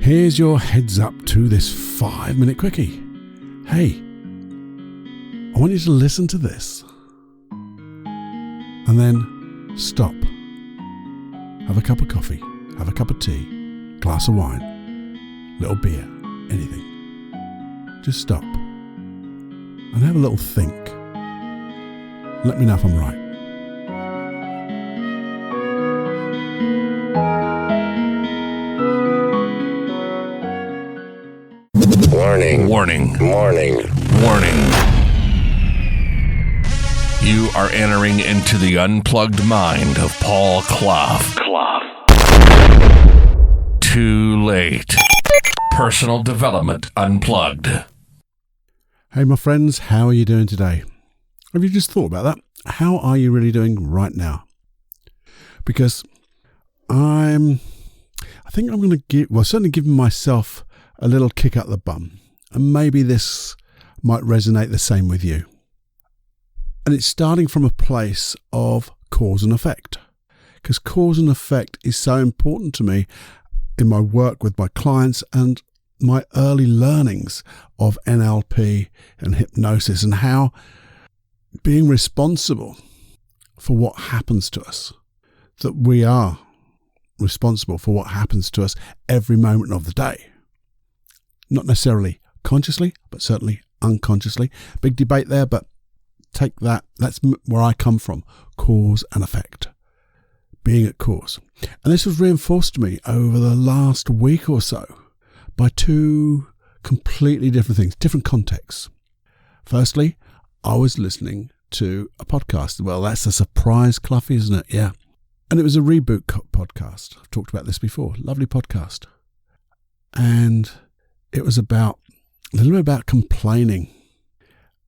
Here's your heads up to this 5-minute quickie. Hey, I want you to listen to this and then stop. Have a cup of coffee, have a cup of tea, glass of wine, little beer, anything. Just stop and have a little think. Let me know if I'm right. Warning. Warning. Warning. Warning. You are entering into the unplugged mind of Paul Clough. Too late. Personal Development Unplugged. Hey my friends, how are you doing today? Have you just thought about that? How are you really doing right now? Because I think I'm going to certainly give myself a little kick up the bum. And maybe this might resonate the same with you. And it's starting from a place of cause and effect. Because cause and effect is so important to me in my work with my clients and my early learnings of NLP and hypnosis, and how being responsible for what happens to us, that we are responsible for what happens to us every moment of the day. Not necessarily consciously, but certainly unconsciously. Big debate there, but take that. That's where I come from. Cause and effect. Being at cause. And this was reinforced to me over the last week or so by two completely different things, different contexts. Firstly, I was listening to a podcast. Well, that's a surprise, Cluffy, isn't it? Yeah. And it was a reboot podcast. I've talked about this before. Lovely podcast. And it was a little bit about complaining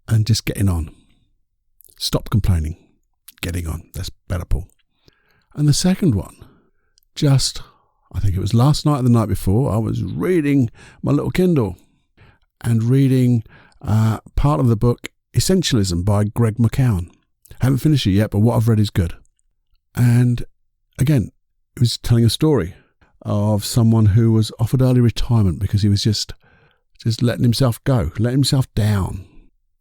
and just getting on. Stop complaining. Getting on. That's better, Paul. And the second one, I think it was last night or the night before, I was reading my little Kindle and reading part of the book Essentialism by Greg McKeown. Haven't finished it yet, but what I've read is good. And again, it was telling a story of someone who was offered early retirement because he was just letting himself go, letting himself down,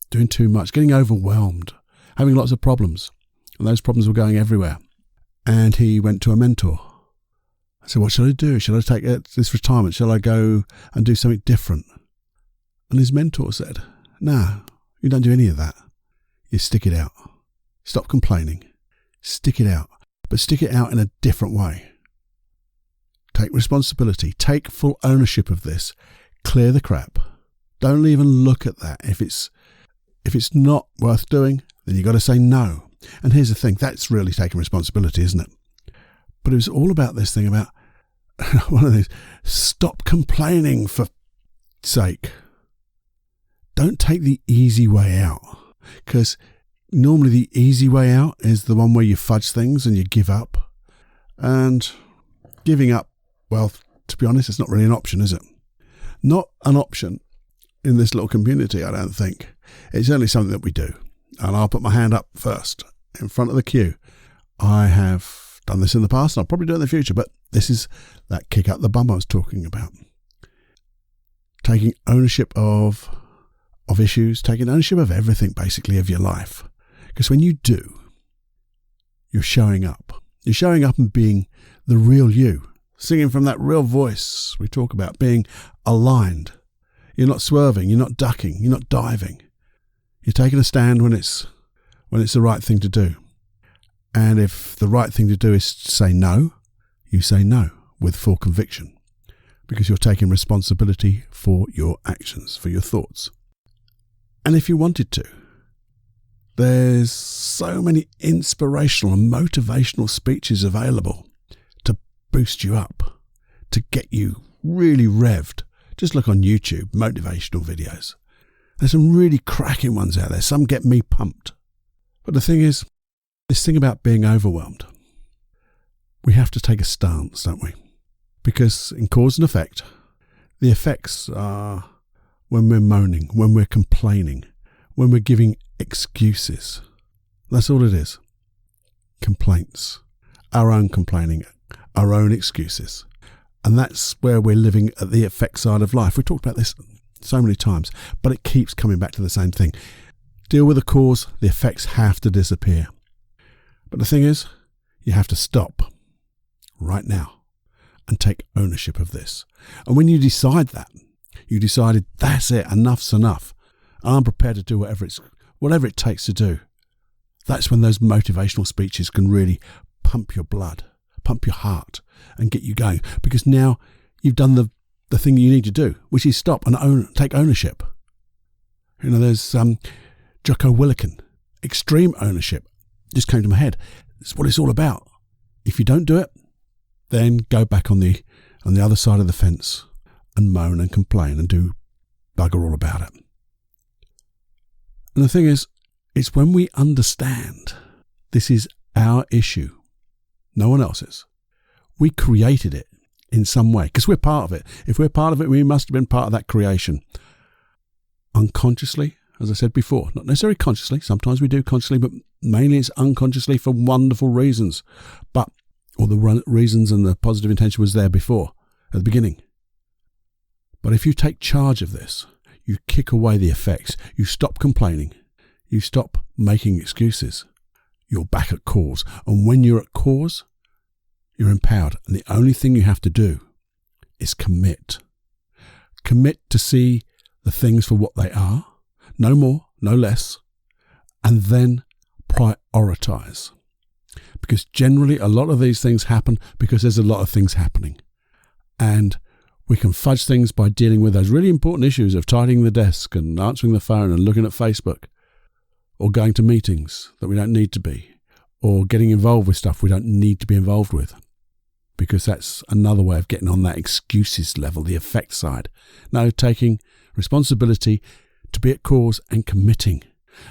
doing too much, getting overwhelmed, having lots of problems. And those problems were going everywhere. And he went to a mentor. I said, what should I do? Should I take this retirement? Shall I go and do something different? And his mentor said, no, you don't do any of that. You stick it out. Stop complaining. Stick it out. But stick it out in a different way. Take responsibility. Take full ownership of this. Clear the crap. Don't even look at that. If it's not worth doing, then you've got to say no. And here's the thing. That's really taking responsibility, isn't it? But it was all about this thing about one of these. Stop complaining for sake. Don't take the easy way out. Because normally the easy way out is the one where you fudge things and you give up. And giving up, well, to be honest, it's not really an option, is it? Not an option in this little community, I don't think. It's only something that we do. And I'll put my hand up first in front of the queue. I have done this in the past and I'll probably do it in the future, but this is that kick up the bum I was talking about. Taking ownership of issues, taking ownership of everything, basically, of your life. Because when you do, you're showing up. You're showing up and being the real you. Singing from that real voice we talk about, being aligned. You're not swerving, you're not ducking, you're not diving. You're taking a stand when it's the right thing to do. And if the right thing to do is to say no, you say no with full conviction. Because you're taking responsibility for your actions, for your thoughts. And if you wanted to, there's so many inspirational and motivational speeches available to boost you up, to get you really revved. Just look on YouTube, motivational videos. There's some really cracking ones out there. Some get me pumped. But the thing is, this thing about being overwhelmed, we have to take a stance, don't we? Because in cause and effect, the effects are when we're moaning, when we're complaining, when we're giving excuses. That's all it is. Complaints. Our own complaining, our own excuses. And that's where we're living at the effect side of life. We talked about this so many times, but it keeps coming back to the same thing. Deal with the cause, the effects have to disappear. But the thing is, you have to stop right now and take ownership of this. And when you decide that, you decided, that's it, enough's enough. I'm prepared to do whatever it takes to do. That's when those motivational speeches can really pump your blood, pump your heart, and get you going. Because now you've done the thing you need to do, which is stop and take ownership. You know, there's Jocko Willikin, extreme ownership, just came to my head. It's what it's all about. If you don't do it, then go back on the other side of the fence and moan and complain and do bugger all about it. And the thing is, it's when we understand this is our issue, no one else's. We created it in some way because we're part of it. If we're part of it, we must have been part of that creation. Unconsciously, as I said before, not necessarily consciously. Sometimes we do consciously, but mainly it's unconsciously for wonderful reasons. Or the reasons and the positive intention was there before, at the beginning. But if you take charge of this, you kick away the effects, you stop complaining, you stop making excuses, you're back at cause. And when you're at cause, you're empowered. And the only thing you have to do is commit. Commit to see the things for what they are, no more, no less, and then prioritize. Because generally a lot of these things happen because there's a lot of things happening. And we can fudge things by dealing with those really important issues of tidying the desk and answering the phone and looking at Facebook, or going to meetings that we don't need to be, or getting involved with stuff we don't need to be involved with. Because that's another way of getting on that excuses level, the effect side. No, taking responsibility to be at cause and committing.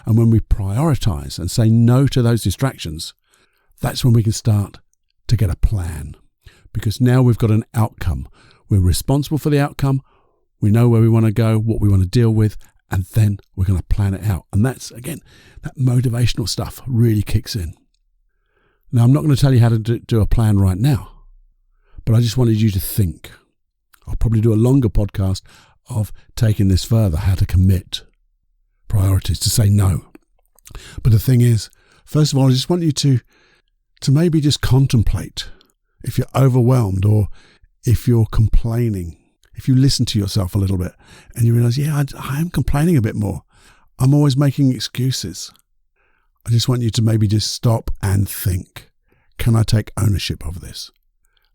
And when we prioritize and say no to those distractions, that's when we can start to get a plan. Because now we've got an outcome. We're responsible for the outcome. We know where we want to go, what we want to deal with, and then we're going to plan it out. And that's, again, that motivational stuff really kicks in. Now, I'm not going to tell you how to do a plan right now, but I just wanted you to think. I'll probably do a longer podcast of taking this further, how to commit, priorities, to say no. But the thing is, first of all, I just want you to maybe just contemplate if you're overwhelmed or if you're complaining, if you listen to yourself a little bit and you realize, yeah, I am complaining a bit more. I'm always making excuses. I just want you to maybe just stop and think, can I take ownership of this?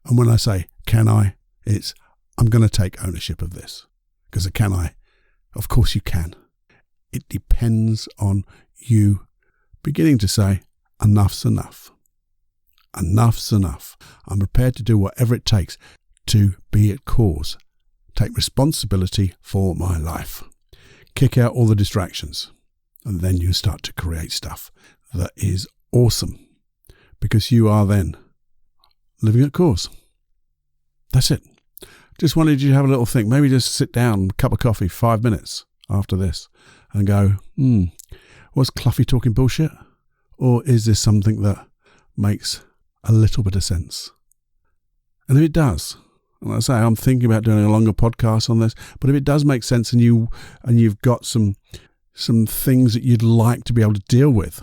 And when I say, can I, it's, I'm going to take ownership of this. Because can I? Of course you can. It depends on you beginning to say, enough's enough. Enough's enough. I'm prepared to do whatever it takes to be at cause. Take responsibility for my life. Kick out all the distractions. And then you start to create stuff that is awesome. Because you are then living at cause. That's it. Just wanted you to have a little think. Maybe just sit down, cup of coffee, 5 minutes after this and go, was Cluffy talking bullshit? Or is this something that makes a little bit of sense? And if it does, and like I say, I'm thinking about doing a longer podcast on this, but if it does make sense and you've got some things that you'd like to be able to deal with,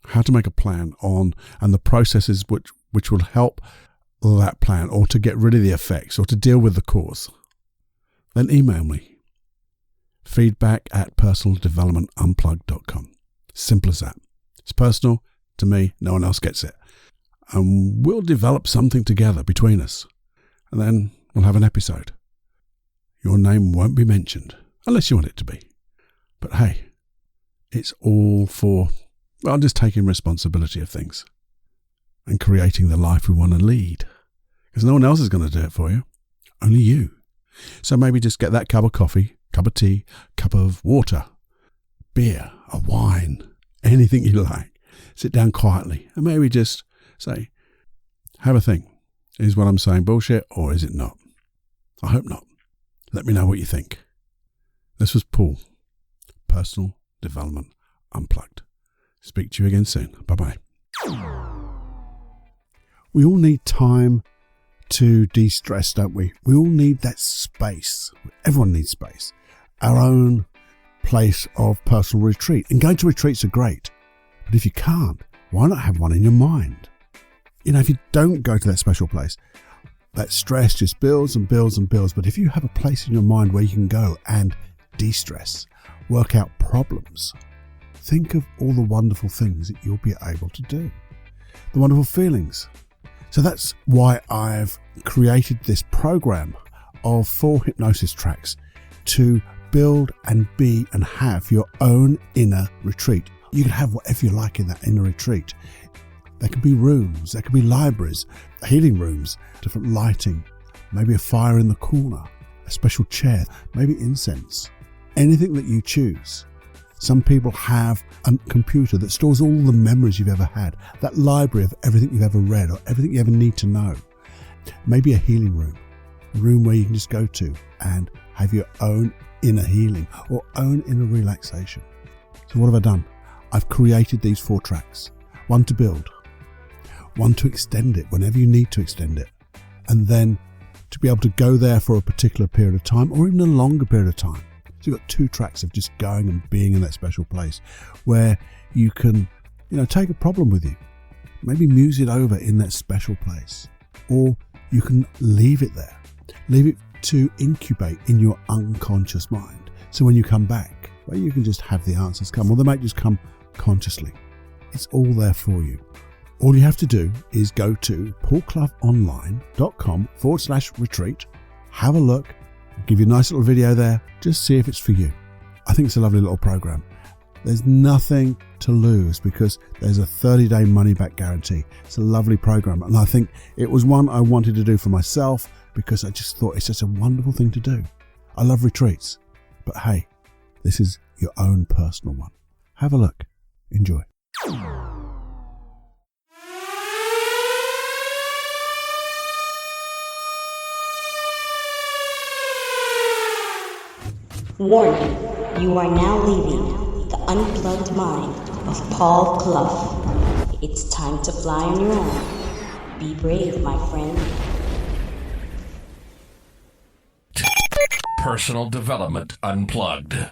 how to make a plan on, and the processes which will help that plan, or to get rid of the effects, or to deal with the cause, then email me. feedback@personaldevelopmentunplugged.com. Simple as that. It's personal to me. No one else gets it. And we'll develop something together between us. And then we'll have an episode. Your name won't be mentioned, unless you want it to be. But hey, it's all for, well, just taking responsibility of things and creating the life we want to lead. Because no one else is going to do it for you. Only you. So maybe just get that cup of coffee, cup of tea, cup of water, beer, a wine, anything you like. Sit down quietly and maybe just say, have a think. Is what I'm saying bullshit or is it not? I hope not. Let me know what you think. This was Paul, Personal Development Unplugged. Speak to you again soon. Bye-bye. We all need time to de-stress, don't we? We all need that space. Everyone needs space. Our own place of personal retreat. And going to retreats are great. But if you can't, why not have one in your mind? You know, if you don't go to that special place, that stress just builds and builds and builds. But if you have a place in your mind where you can go and de-stress, work out problems, think of all the wonderful things that you'll be able to do, the wonderful feelings. So that's why I've created this program of 4 hypnosis tracks to build and be and have your own inner retreat. You can have whatever you like in that inner retreat. There can be rooms, there can be libraries, healing rooms, different lighting, maybe a fire in the corner, a special chair, maybe incense, anything that you choose. Some people have a computer that stores all the memories you've ever had, that library of everything you've ever read or everything you ever need to know. Maybe a healing room, a room where you can just go to and have your own inner healing or own inner relaxation. So what have I done? I've created these 4 tracks. One to build, one to extend it whenever you need to extend it, and then to be able to go there for a particular period of time or even a longer period of time. So you've got 2 tracks of just going and being in that special place where you can, take a problem with you, maybe muse it over in that special place, or you can leave it there, leave it to incubate in your unconscious mind. So when you come back, well, you can just have the answers come, or they might just come consciously. It's all there for you. All you have to do is go to paulcloughonline.com/retreat, have a look, give you a nice little video there, just see if it's for you. I think it's a lovely little program. There's nothing to lose because there's a 30-day money-back guarantee. It's a lovely program, and I think it was one I wanted to do for myself because I just thought it's such a wonderful thing to do. I love retreats, but hey, this is your own personal one. Have a look. Enjoy. Warning, you are now leaving the unplugged mind of Paul Clough. It's time to fly on your own. Be brave, my friend. Personal Development Unplugged.